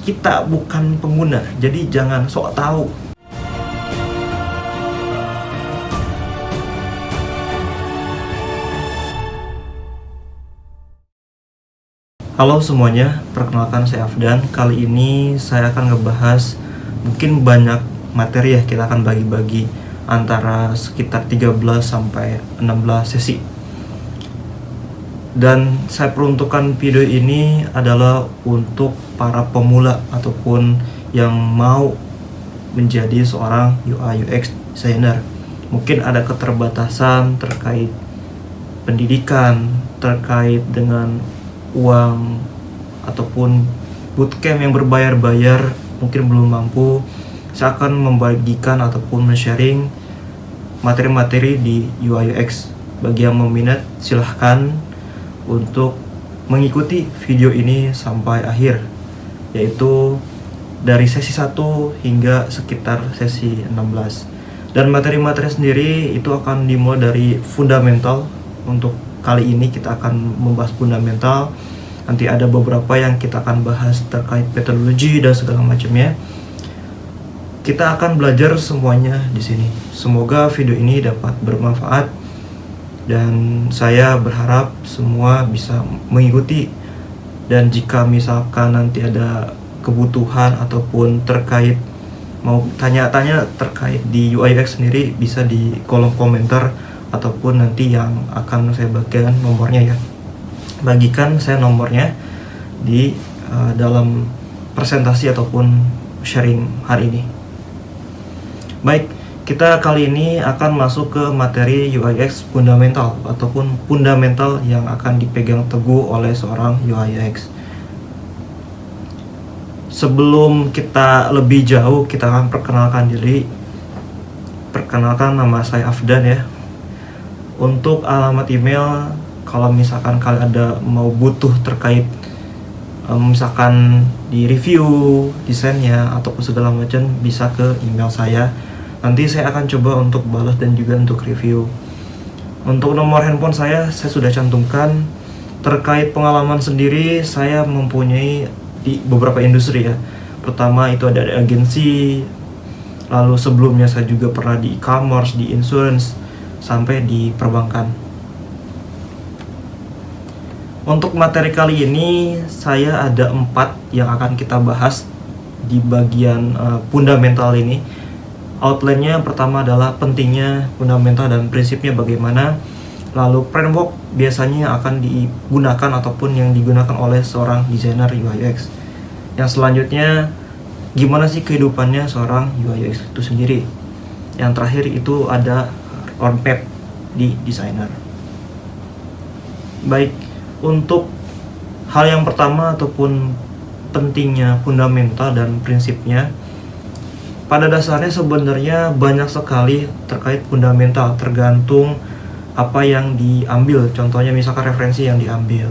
kita bukan pengguna, jadi jangan sok tahu. Halo semuanya, perkenalkan saya Afdan. Kali ini saya akan ngebahas mungkin banyak materi ya, kita akan bagi-bagi antara sekitar 13 sampai 16 sesi. Dan saya peruntukkan video ini adalah untuk para pemula ataupun yang mau menjadi seorang UI UX designer. Mungkin ada keterbatasan terkait pendidikan, terkait dengan uang ataupun bootcamp yang berbayar-bayar, mungkin belum mampu. Saya akan membagikan ataupun men-sharing materi-materi di UI UX. Bagi yang meminat, silahkan untuk mengikuti video ini sampai akhir, yaitu dari sesi 1 hingga sekitar sesi 16. Dan materi-materi sendiri itu akan dimulai dari fundamental. Untuk kali ini kita akan membahas fundamental. Nanti ada beberapa yang kita akan bahas terkait metodologi dan segala macamnya. Kita akan belajar semuanya di sini. Semoga video ini dapat bermanfaat dan saya berharap semua bisa mengikuti. Dan jika misalkan nanti ada kebutuhan ataupun terkait mau tanya-tanya terkait di UI UX sendiri, bisa di kolom komentar ataupun nanti yang akan saya bagikan nomornya ya. Bagikan saya nomornya di dalam presentasi ataupun sharing hari ini. Baik, kita kali ini akan masuk ke materi UI UX fundamental ataupun fundamental yang akan dipegang teguh oleh seorang UI UX. Sebelum kita lebih jauh, kita akan perkenalkan diri. Perkenalkan, nama saya Afdan ya. Untuk alamat email, kalau misalkan kalian ada mau butuh terkait misalkan di review desainnya ataupun segala macam, bisa ke email saya. Nanti saya akan coba untuk balas dan juga untuk review. Untuk nomor handphone saya sudah cantumkan. Terkait pengalaman sendiri, saya mempunyai di beberapa industri ya. Pertama itu ada agensi, lalu sebelumnya saya juga pernah di e-commerce, di insurance, sampai di perbankan. Untuk materi kali ini saya ada 4 yang akan kita bahas di bagian fundamental ini. Outline-nya pertama adalah pentingnya fundamental dan prinsipnya bagaimana. Lalu framework biasanya akan digunakan ataupun yang digunakan oleh seorang desainer UI UX. Yang selanjutnya, gimana sih kehidupannya seorang UI UX itu sendiri. Yang terakhir itu ada roadmap di desainer. Baik, untuk hal yang pertama ataupun pentingnya fundamental dan prinsipnya, pada dasarnya sebenarnya banyak sekali terkait fundamental, tergantung apa yang diambil. Contohnya misalkan referensi yang diambil.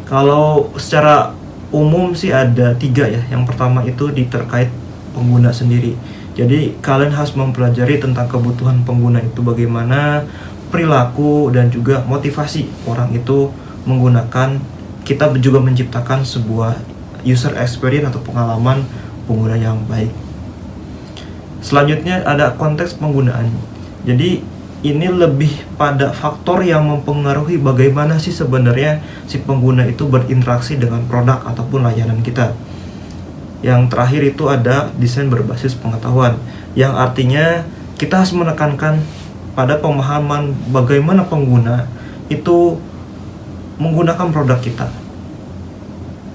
Kalau secara umum sih ada 3 ya. Yang pertama itu terkait pengguna sendiri. Jadi kalian harus mempelajari tentang kebutuhan pengguna itu bagaimana, perilaku dan juga motivasi orang itu menggunakan. Kita juga menciptakan sebuah user experience atau pengalaman pengguna yang baik. Selanjutnya ada konteks penggunaan. Jadi ini lebih pada faktor yang mempengaruhi bagaimana sih sebenarnya si pengguna itu berinteraksi dengan produk ataupun layanan kita. Yang terakhir itu ada desain berbasis pengetahuan, yang artinya kita harus menekankan pada pemahaman bagaimana pengguna itu menggunakan produk kita.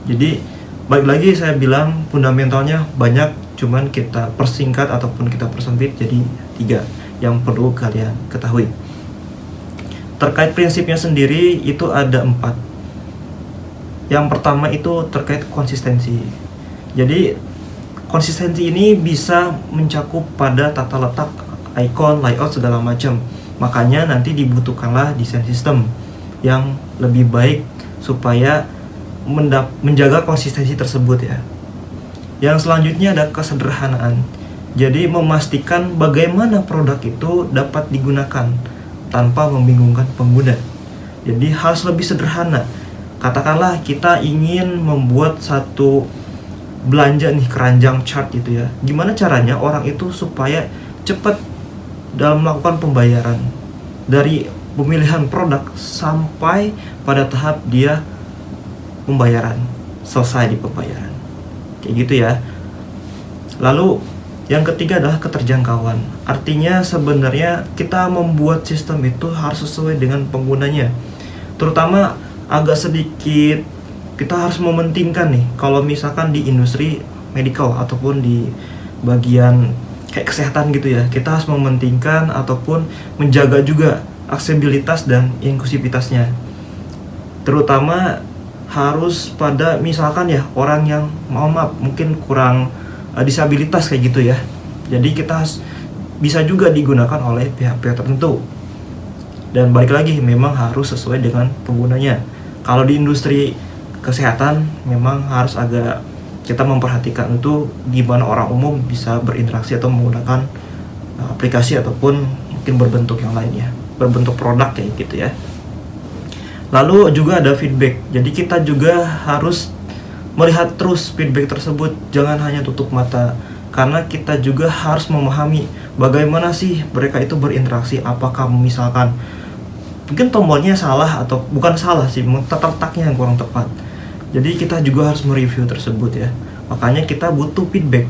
Jadi balik lagi saya bilang fundamentalnya banyak, cuman kita persingkat ataupun kita persempit jadi 3 yang perlu kalian ketahui. Terkait prinsipnya sendiri itu ada 4. Yang pertama itu terkait konsistensi. Jadi konsistensi ini bisa mencakup pada tata letak, icon, layout segala macam. Makanya nanti dibutuhkanlah desain sistem yang lebih baik supaya menjaga konsistensi tersebut ya. Yang selanjutnya ada kesederhanaan. Jadi memastikan bagaimana produk itu dapat digunakan tanpa membingungkan pengguna. Jadi harus lebih sederhana. Katakanlah kita ingin membuat satu belanja nih keranjang chart gitu ya. Gimana caranya orang itu supaya cepat dalam melakukan pembayaran dari pemilihan produk sampai pada tahap dia pembayaran, selesai di pembayaran. Kayak gitu ya. Lalu yang ketiga adalah keterjangkauan. Artinya sebenarnya kita membuat sistem itu harus sesuai dengan penggunanya. Terutama agak sedikit kita harus mementingkan nih, kalau misalkan di industri medical ataupun di bagian kayak kesehatan gitu ya, kita harus mementingkan ataupun menjaga juga aksesibilitas dan inklusivitasnya. Terutama harus pada misalkan ya orang yang maaf mungkin kurang disabilitas kayak gitu ya. Jadi kita bisa juga digunakan oleh pihak-pihak tertentu. Dan balik lagi memang harus sesuai dengan penggunanya. Kalau di industri kesehatan memang harus agak kita memperhatikan itu gimana orang umum bisa berinteraksi atau menggunakan aplikasi ataupun mungkin berbentuk yang lainnya, berbentuk produk kayak gitu ya. Lalu juga ada feedback. Jadi kita juga harus melihat terus feedback tersebut, jangan hanya tutup mata, karena kita juga harus memahami bagaimana sih mereka itu berinteraksi. Apakah misalkan mungkin tombolnya salah atau bukan salah sih, letaknya yang kurang tepat. Jadi kita juga harus mereview tersebut ya. Makanya kita butuh feedback.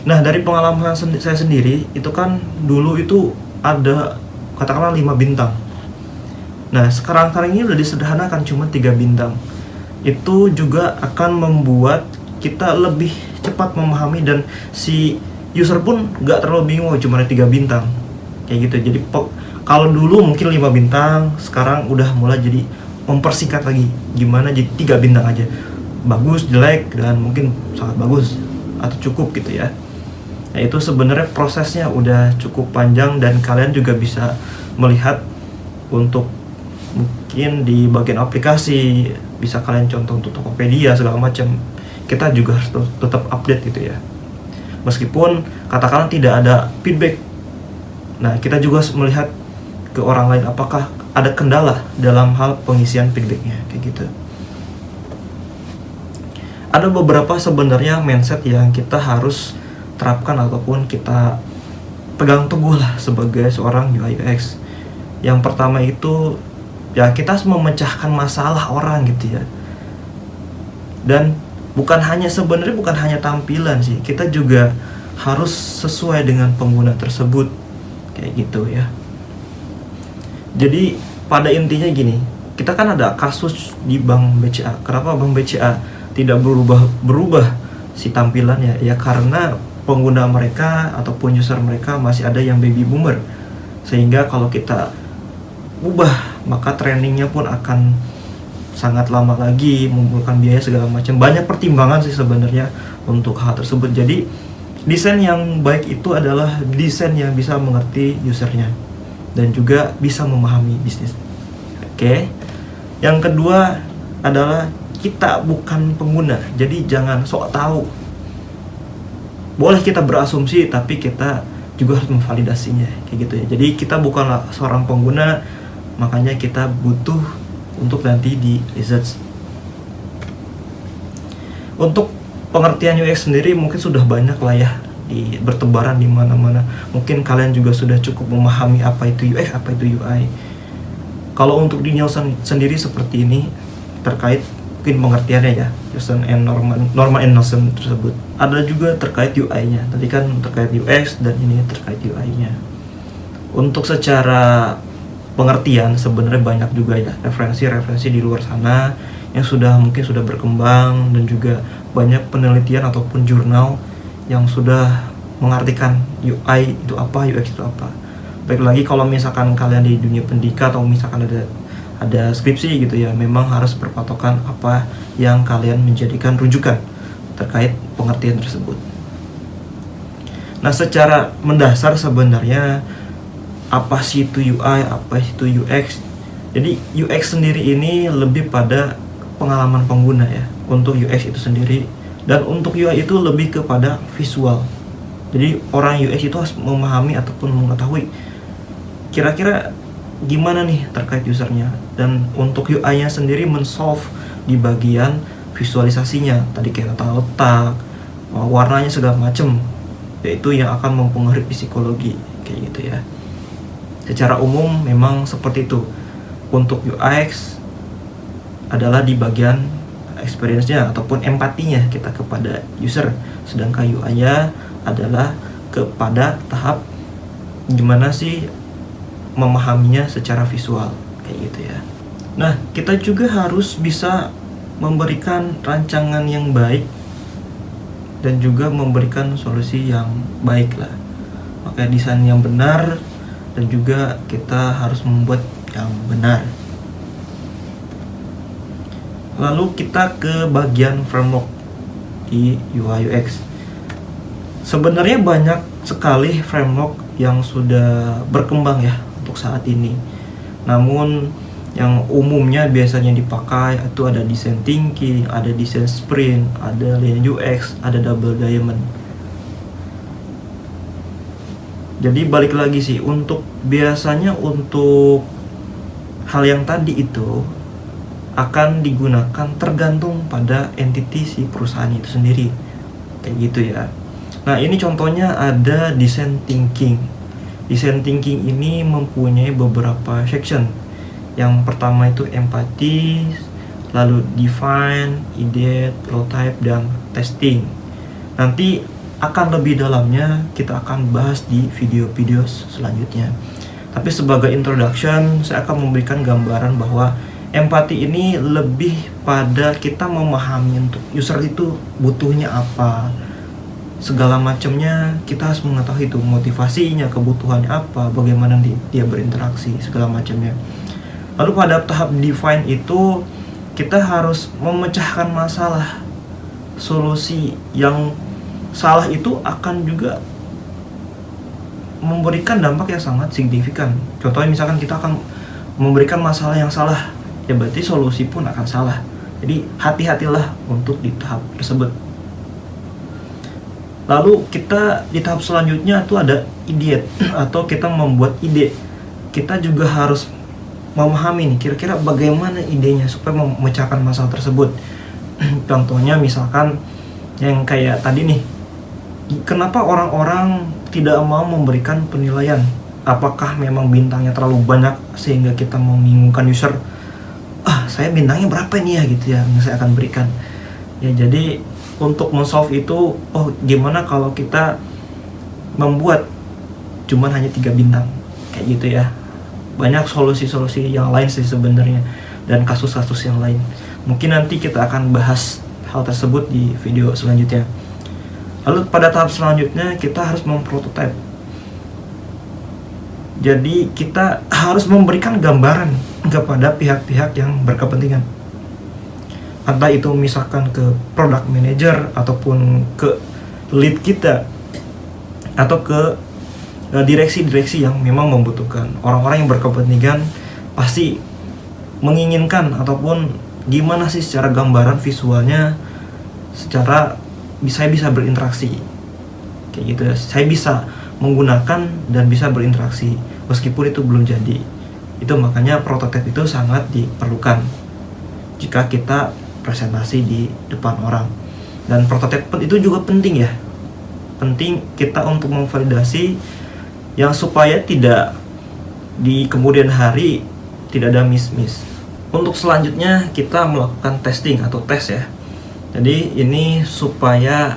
Nah, dari pengalaman saya sendiri itu kan dulu itu ada katakanlah 5 bintang. Nah, sekarang ini udah disederhanakan cuma 3 bintang. Itu juga akan membuat kita lebih cepat memahami dan si user pun gak terlalu bingung cuma ada 3 bintang kayak gitu. Jadi kalau dulu mungkin 5 bintang, sekarang udah mulai jadi mempersingkat lagi, gimana jadi 3 bintang aja, bagus, jelek, dan mungkin sangat bagus atau cukup gitu ya. Nah, itu sebenarnya prosesnya udah cukup panjang dan kalian juga bisa melihat untuk mungkin di bagian aplikasi, bisa kalian contoh untuk Tokopedia segala macam. Kita juga harus tetap update gitu ya. Meskipun katakanlah tidak ada feedback. Nah, kita juga harus melihat ke orang lain apakah ada kendala dalam hal pengisian feedbacknya kayak gitu. Ada beberapa sebenarnya mindset yang kita harus terapkan ataupun kita pegang teguh lah sebagai seorang UI UX. Yang pertama itu ya kita harus memecahkan masalah orang gitu ya. Dan sebenarnya bukan hanya tampilan sih, kita juga harus sesuai dengan pengguna tersebut kayak gitu ya. Jadi pada intinya gini, kita kan ada kasus di Bank BCA. Kenapa Bank BCA tidak berubah si tampilannya? Ya karena pengguna mereka ataupun user mereka masih ada yang baby boomer. Sehingga kalau kita ubah, maka trainingnya pun akan sangat lama lagi, membutuhkan biaya segala macam. Banyak pertimbangan sih sebenarnya untuk hal tersebut. Jadi desain yang baik itu adalah desain yang bisa mengerti usernya dan juga bisa memahami bisnis. Oke. Yang kedua adalah kita bukan pengguna, jadi jangan sok tahu. Boleh kita berasumsi, tapi kita juga harus memvalidasinya, kayak gitu ya. Jadi kita bukanlah seorang pengguna, makanya kita butuh untuk nanti di research. Untuk pengertian UX sendiri mungkin sudah banyak lah ya, bertebaran di mana-mana. Mungkin kalian juga sudah cukup memahami apa itu UX, apa itu UI. Kalau untuk di Nielsen sendiri seperti ini terkait mungkin pengertiannya ya, Nielsen and Norman and Nielsen tersebut. Ada juga terkait UI-nya. Tadi kan terkait UX dan ini terkait UI-nya. Untuk secara pengertian sebenarnya banyak juga ya referensi-referensi di luar sana yang mungkin sudah berkembang, dan juga banyak penelitian ataupun jurnal yang sudah mengartikan UI itu apa, UX itu apa. Baik lagi kalau misalkan kalian di dunia pendidikan atau misalkan ada skripsi gitu ya, memang harus berpatokan apa yang kalian menjadikan rujukan terkait pengertian tersebut. Nah, secara mendasar sebenarnya apa sih itu UI, apa itu UX? Jadi UX sendiri ini lebih pada pengalaman pengguna ya untuk UX itu sendiri, dan untuk UI itu lebih kepada visual. Jadi orang UX itu harus memahami ataupun mengetahui kira-kira gimana nih terkait usernya, dan untuk UI-nya sendiri men-solve di bagian visualisasinya. Tadi kayak tata letak, warnanya segala macam, yaitu yang akan mempengaruhi psikologi kayak gitu ya. Secara umum memang seperti itu. Untuk UX adalah di bagian experience-nya ataupun empatinya kita kepada user, sedangkan UI-nya adalah kepada tahap gimana sih memahaminya secara visual kayak gitu ya. Nah, kita juga harus bisa memberikan rancangan yang baik dan juga memberikan solusi yang baik lah. Makanya desain yang benar dan juga kita harus membuat yang benar. Lalu kita ke bagian framework di UI UX. Sebenarnya banyak sekali framework yang sudah berkembang ya untuk saat ini. Namun yang umumnya biasanya dipakai itu ada design thinking, ada design sprint, ada lean UX, ada double diamond. Jadi balik lagi sih, biasanya untuk hal yang tadi itu akan digunakan tergantung pada entity si perusahaan itu sendiri kayak gitu ya. Nah, ini contohnya ada design thinking. Design thinking ini mempunyai beberapa section. Yang pertama itu empathy, lalu define, ideate, prototype, dan testing. Nanti akan lebih dalamnya kita akan bahas di video-video selanjutnya. Tapi sebagai introduction, saya akan memberikan gambaran bahwa empati ini lebih pada kita memahami untuk user itu butuhnya apa, segala macamnya kita harus mengetahui itu motivasinya, kebutuhannya apa, bagaimana dia berinteraksi, segala macamnya. Lalu pada tahap define itu kita harus memecahkan masalah. Solusi yang salah itu akan juga memberikan dampak yang sangat signifikan. Contohnya misalkan kita akan memberikan masalah yang salah, ya berarti solusi pun akan salah. Jadi hati-hatilah untuk di tahap tersebut. Lalu kita di tahap selanjutnya itu ada ideate atau kita membuat ide. Kita juga harus memahami nih kira-kira bagaimana idenya supaya memecahkan masalah tersebut. Contohnya misalkan yang kayak tadi nih, kenapa orang-orang tidak mau memberikan penilaian? Apakah memang bintangnya terlalu banyak sehingga kita membingungkan user? Saya bintangnya berapa nih ya gitu ya, yang saya akan berikan. Ya jadi untuk men-solve itu, gimana kalau kita membuat cuman hanya 3 bintang kayak gitu ya. Banyak solusi-solusi yang lain sih sebenarnya dan kasus-kasus yang lain. Mungkin nanti kita akan bahas hal tersebut di video selanjutnya. Lalu pada tahap selanjutnya kita harus memprototype. Jadi kita harus memberikan gambaran kepada pihak-pihak yang berkepentingan. Entah itu misalkan ke product manager ataupun ke lead kita atau ke direksi-direksi yang memang membutuhkan. Orang-orang yang berkepentingan pasti menginginkan ataupun gimana sih secara gambaran visualnya, secara saya bisa berinteraksi kayak gitu. Saya bisa menggunakan dan bisa berinteraksi meskipun itu belum jadi. Itu makanya prototipe itu sangat diperlukan jika kita presentasi di depan orang. Dan prototipe itu juga penting ya. Penting kita untuk memvalidasi yang supaya tidak di kemudian hari tidak ada miss. Untuk selanjutnya kita melakukan testing atau tes ya. Jadi ini supaya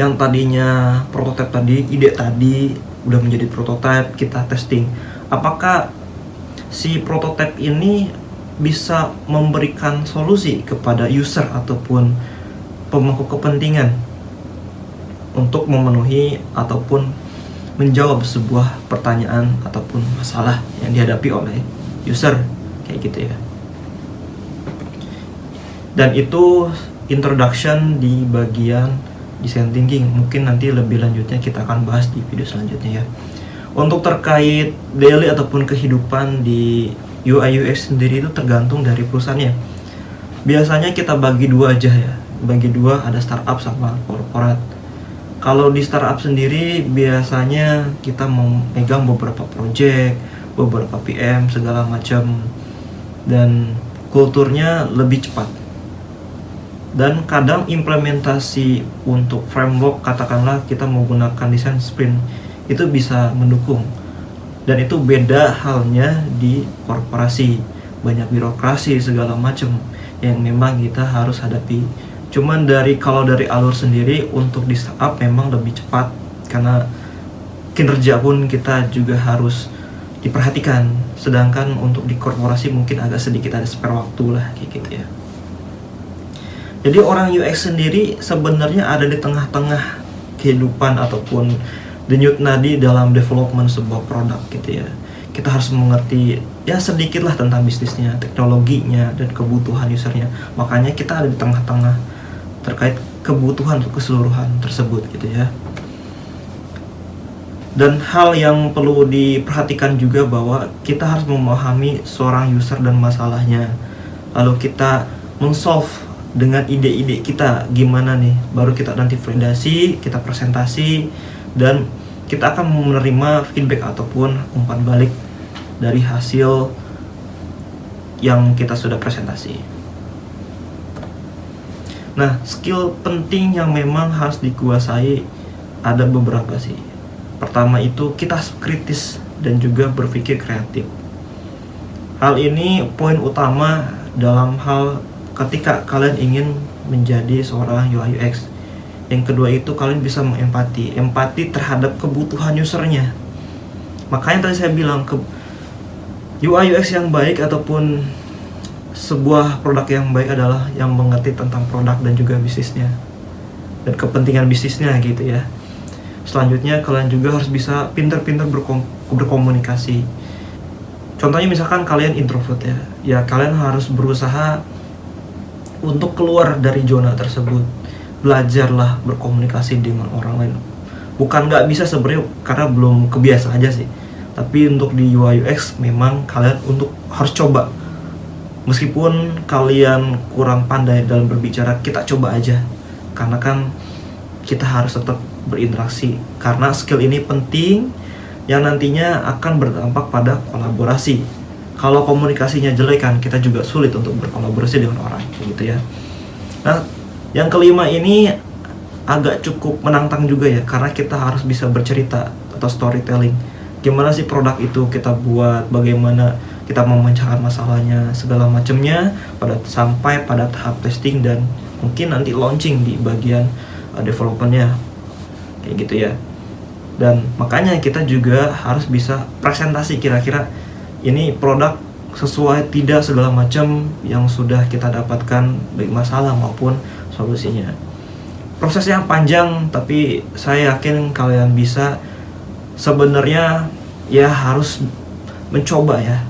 yang tadinya prototipe tadi, ide tadi udah menjadi prototipe, kita testing. Apakah si prototipe ini bisa memberikan solusi kepada user ataupun pemangku kepentingan untuk memenuhi ataupun menjawab sebuah pertanyaan ataupun masalah yang dihadapi oleh user kayak gitu ya. Dan itu introduction di bagian design thinking. Mungkin nanti lebih lanjutnya kita akan bahas di video selanjutnya ya. Untuk terkait daily ataupun kehidupan di UI UX sendiri itu tergantung dari perusahaannya. Biasanya kita bagi 2 aja ya. Bagi 2, ada startup sama corporate. Kalau di startup sendiri biasanya kita memegang beberapa project, beberapa PM segala macam, dan kulturnya lebih cepat. Dan kadang implementasi untuk framework, katakanlah kita menggunakan desain sprint, itu bisa mendukung. Dan itu beda halnya di korporasi, banyak birokrasi segala macam yang memang kita harus hadapi. Cuman kalau dari alur sendiri untuk di startup memang lebih cepat, karena kinerja pun kita juga harus diperhatikan. Sedangkan untuk di korporasi mungkin agak sedikit ada spare waktu lah kayak gitu ya. Jadi orang UX sendiri sebenarnya ada di tengah-tengah kehidupan ataupun denyut nadi dalam development sebuah produk gitu ya. Kita harus mengerti ya sedikit lah tentang bisnisnya, teknologinya, dan kebutuhan usernya. Makanya kita ada di tengah-tengah terkait kebutuhan keseluruhan tersebut gitu ya. Dan hal yang perlu diperhatikan juga bahwa kita harus memahami seorang user dan masalahnya. Lalu kita men-solve dengan ide-ide kita gimana nih, baru kita nanti validasi, kita presentasi, dan kita akan menerima feedback ataupun umpan balik dari hasil yang kita sudah presentasi. Nah, skill penting yang memang harus dikuasai ada beberapa sih. Pertama itu kita harus kritis dan juga berpikir kreatif. Hal ini poin utama dalam hal ketika kalian ingin menjadi seorang UI UX. Yang kedua itu kalian bisa empati terhadap kebutuhan usernya. Makanya tadi saya bilang UI UX yang baik ataupun sebuah produk yang baik adalah yang mengerti tentang produk dan juga bisnisnya dan kepentingan bisnisnya gitu ya. Selanjutnya kalian juga harus bisa pintar-pintar berkomunikasi. Contohnya misalkan kalian introvert ya kalian harus berusaha untuk keluar dari zona tersebut. Belajarlah berkomunikasi dengan orang lain. Bukan nggak bisa sebenarnya karena belum kebiasa aja sih. Tapi untuk di UI UX memang kalian harus coba. Meskipun kalian kurang pandai dalam berbicara, kita coba aja. Karena kan kita harus tetap berinteraksi. Karena skill ini penting yang nantinya akan berdampak pada kolaborasi. Kalau komunikasinya jelek kan kita juga sulit untuk berkolaborasi dengan orang gitu ya. Nah, yang kelima ini agak cukup menantang juga ya, karena kita harus bisa bercerita atau storytelling. Gimana sih produk itu kita buat, bagaimana kita memecahkan masalahnya, segala macamnya sampai pada tahap testing dan mungkin nanti launching di bagian developmentnya kayak gitu ya. Dan makanya kita juga harus bisa presentasi kira-kira ini produk sesuai tidak segala macam yang sudah kita dapatkan, baik masalah maupun solusinya. Prosesnya panjang, tapi saya yakin kalian bisa. Sebenarnya ya harus mencoba ya.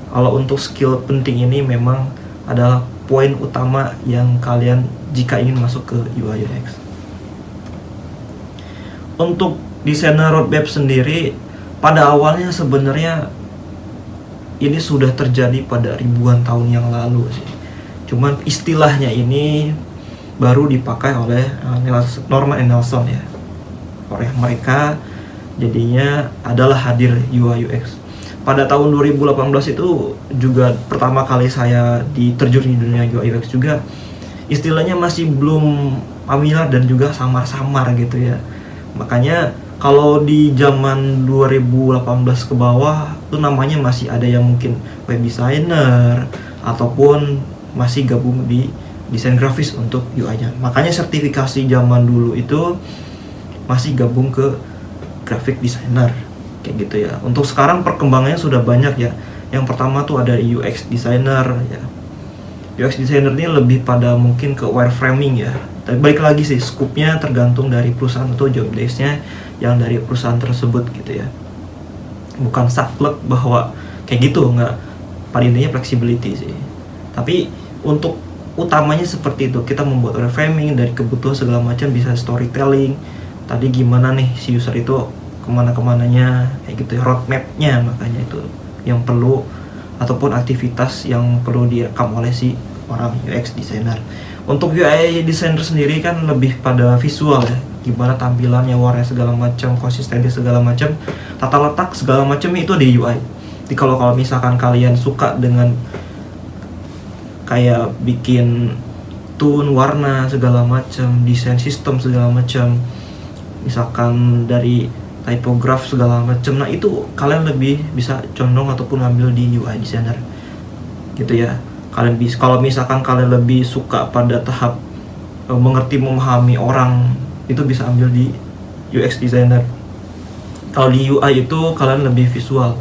Kalau untuk skill penting ini memang adalah poin utama yang kalian jika ingin masuk ke UI UX. Untuk desainer roadmap sendiri pada awalnya sebenarnya ini sudah terjadi pada ribuan tahun yang lalu sih. Cuman istilahnya ini baru dipakai oleh Norman and Nelson ya. Oleh mereka jadinya adalah hadir UI UX. Pada tahun 2018 itu juga pertama kali saya diterjun di dunia UI UX juga. Istilahnya masih belum familiar dan juga samar-samar gitu ya. Makanya kalau di zaman 2018 ke bawah itu namanya masih ada yang mungkin web designer ataupun masih gabung di desain grafis untuk UI-nya. Makanya sertifikasi zaman dulu itu masih gabung ke graphic designer kayak gitu ya. Untuk sekarang perkembangannya sudah banyak ya. Yang pertama tuh ada UX designer ya. UX designer ini lebih pada mungkin ke wireframing ya. Tapi balik lagi sih, skupnya tergantung dari perusahaan atau job desk-nya yang dari perusahaan tersebut gitu ya. Bukan saklek bahwa kayak gitu, nggak. Pada intinya flexibility sih. Tapi untuk utamanya seperti itu, kita membuat wireframing dari kebutuhan segala macam, bisa storytelling. Tadi gimana nih si user itu kemana-kemananya kayak gitu ya, roadmap-nya. Makanya itu yang perlu ataupun aktivitas yang perlu direkam oleh si orang UX designer. Untuk UI designer sendiri kan lebih pada visual ya, gimana tampilannya, warna segala macam, konsistensi segala macam, tata letak segala macam itu di UI. Jadi kalau misalkan kalian suka dengan kayak bikin tone, warna segala macam, desain sistem segala macam, misalkan dari typograph segala macam. Nah itu kalian lebih bisa condong ataupun ngambil di UI designer gitu ya. Kalian bisa, kalau misalkan kalian lebih suka pada tahap mengerti memahami orang, itu bisa ambil di UX designer. Kalau di UI itu kalian lebih visual,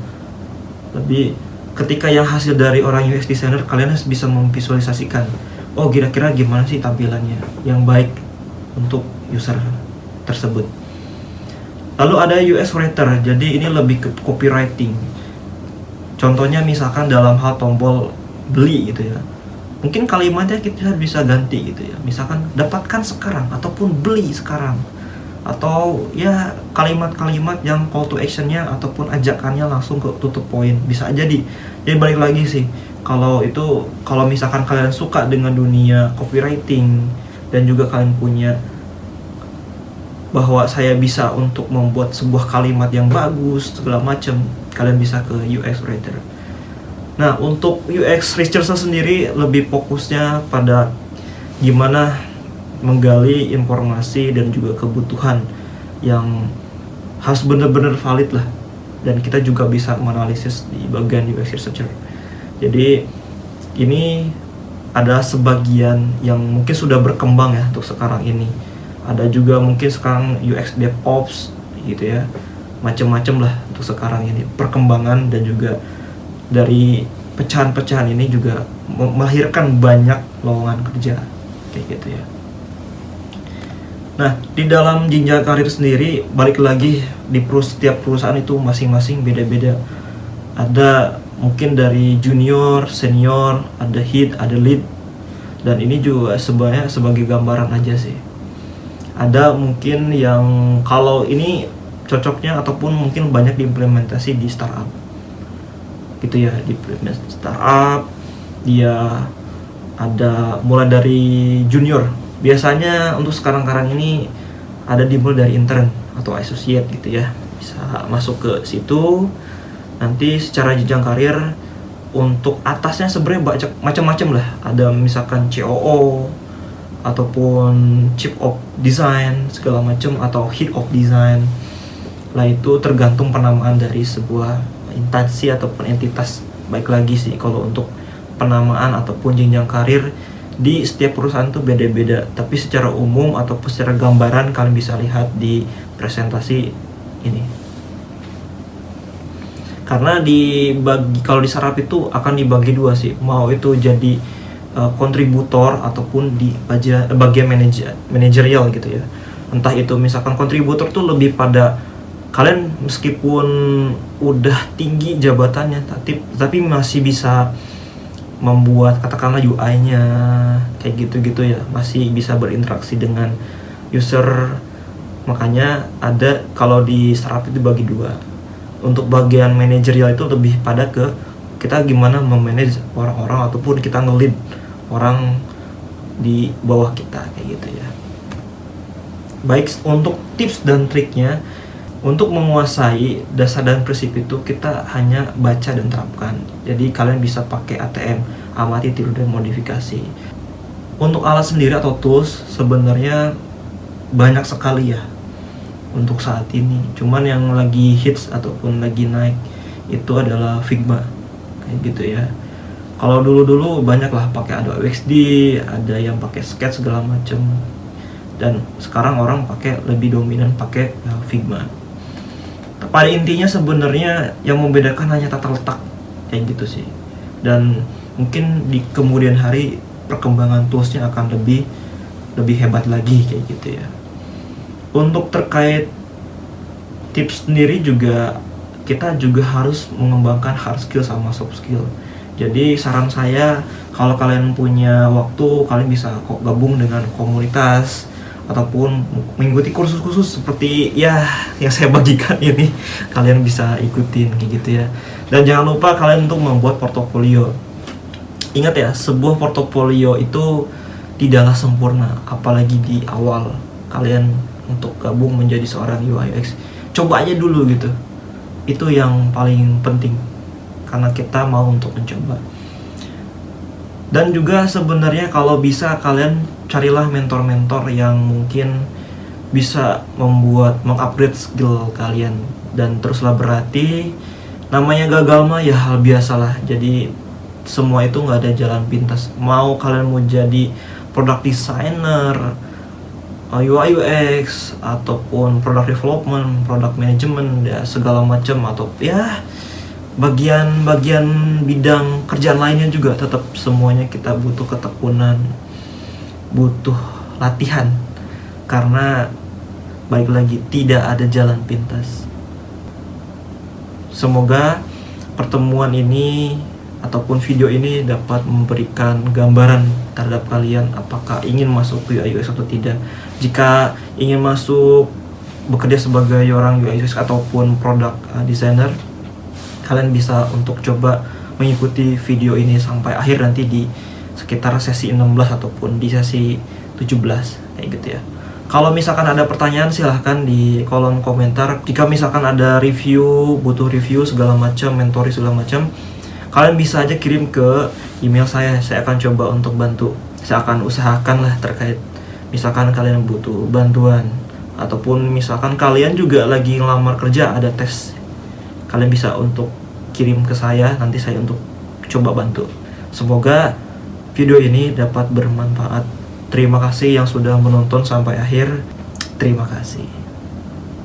lebih ketika yang hasil dari orang UX designer, kalian harus bisa memvisualisasikan, oh kira-kira gimana sih tampilannya yang baik untuk user tersebut. Lalu ada UX writer, jadi ini lebih ke copywriting. Contohnya misalkan dalam hal tombol beli gitu ya, mungkin kalimatnya kita bisa ganti gitu ya, misalkan dapatkan sekarang ataupun beli sekarang, atau ya kalimat-kalimat yang call to actionnya ataupun ajakannya langsung ke tutup poin, bisa jadi balik lagi sih, kalau misalkan kalian suka dengan dunia copywriting dan juga kalian punya bahwa saya bisa untuk membuat sebuah kalimat yang bagus segala macam, kalian bisa ke UX writer. Nah untuk UX researcher sendiri lebih fokusnya pada gimana menggali informasi dan juga kebutuhan yang harus benar-benar valid lah, dan kita juga bisa menganalisis di bagian UX researcher. Jadi ini ada sebagian yang mungkin sudah berkembang ya untuk sekarang ini, ada juga mungkin sekarang UX DevOps gitu ya, macam-macam lah untuk sekarang ini perkembangan, dan juga dari pecahan-pecahan ini juga melahirkan banyak lowongan kerja kayak gitu ya. Nah, di dalam jenjang karir sendiri, balik lagi di setiap perusahaan itu masing-masing beda-beda. Ada mungkin dari junior, senior, ada hit, ada lead. Dan ini juga sebenarnya sebagai gambaran aja sih. Ada mungkin yang kalau ini cocoknya ataupun mungkin banyak diimplementasi di startup. Gitu ya, di startup dia ada mulai dari junior. Biasanya untuk sekarang ini ada dimulai dari intern atau associate gitu ya, bisa masuk ke situ. Nanti secara jenjang karir untuk atasnya sebenarnya macam-macam lah, ada misalkan COO ataupun chief of design segala macam, atau head of design lah, itu tergantung penamaan dari sebuah instansi ataupun entitas. Baik lagi sih kalau untuk penamaan ataupun jenjang karir di setiap perusahaan itu beda-beda, tapi secara umum ataupun secara gambaran kalian bisa lihat di presentasi ini. Karena kalau di startup itu akan dibagi dua sih, mau itu jadi kontributor ataupun di bagian manajerial gitu ya. Entah itu misalkan kontributor tuh lebih pada kalian meskipun udah tinggi jabatannya, tapi masih bisa membuat katakanlah UI-nya kayak gitu-gitu ya, masih bisa berinteraksi dengan user. Makanya ada kalau di startup itu bagi dua. Untuk bagian manajerial itu lebih pada ke kita gimana memanage orang-orang ataupun kita nge-lead orang di bawah kita kayak gitu ya. Baik, untuk tips dan triknya untuk menguasai dasar dan prinsip itu kita hanya baca dan terapkan. Jadi kalian bisa pakai ATM, amati, tiru, dan modifikasi. Untuk alat sendiri atau tools sebenarnya banyak sekali ya untuk saat ini. Cuman yang lagi hits ataupun lagi naik itu adalah Figma kayak gitu ya. Kalau dulu banyak lah pakai Adobe XD, ada yang pakai Sketch segala macam. Dan sekarang orang pakai lebih dominan pakai Figma. Pada intinya sebenarnya yang membedakan hanya tata letak kayak gitu sih. Dan mungkin di kemudian hari perkembangan toolsnya akan lebih hebat lagi kayak gitu ya. Untuk terkait tips sendiri juga, kita juga harus mengembangkan hard skill sama soft skill. Jadi saran saya, kalau kalian punya waktu, kalian bisa gabung dengan komunitas ataupun mengikuti kursus-kursus seperti ya yang saya bagikan ini, kalian bisa ikutin kayak gitu ya. Dan jangan lupa kalian untuk membuat portofolio. Ingat ya, sebuah portofolio itu tidaklah sempurna, apalagi di awal kalian untuk gabung menjadi seorang UI UX. Coba aja dulu gitu, itu yang paling penting karena kita mau untuk mencoba. Dan juga sebenarnya kalau bisa kalian carilah mentor-mentor yang mungkin bisa mengupgrade skill kalian, dan teruslah berlatih. Namanya gagal mah ya hal biasalah. Jadi semua itu nggak ada jalan pintas. Mau kalian mau jadi product designer, UI UX, ataupun product development, product management, ya segala macam, atau ya bagian-bagian bidang kerjaan lainnya juga, tetap semuanya kita butuh ketekunan, butuh latihan. Karena balik lagi, tidak ada jalan pintas. Semoga pertemuan ini ataupun video ini dapat memberikan gambaran terhadap kalian apakah ingin masuk ke UI UX atau tidak. Jika ingin masuk bekerja sebagai orang UI UX ataupun product designer, kalian bisa untuk coba mengikuti video ini sampai akhir nanti di sekitar sesi 16 ataupun di sesi 17 kayak gitu ya. Kalau misalkan ada pertanyaan silahkan di kolom komentar. Jika misalkan ada review, butuh review segala macam, mentori segala macam, kalian bisa aja kirim ke email saya akan coba untuk bantu. Saya akan usahakan lah terkait misalkan kalian butuh bantuan, ataupun misalkan kalian juga lagi ngelamar kerja ada tes, kalian bisa untuk kirim ke saya, nanti saya untuk coba bantu. Semoga video ini dapat bermanfaat. Terima kasih yang sudah menonton sampai akhir. Terima kasih.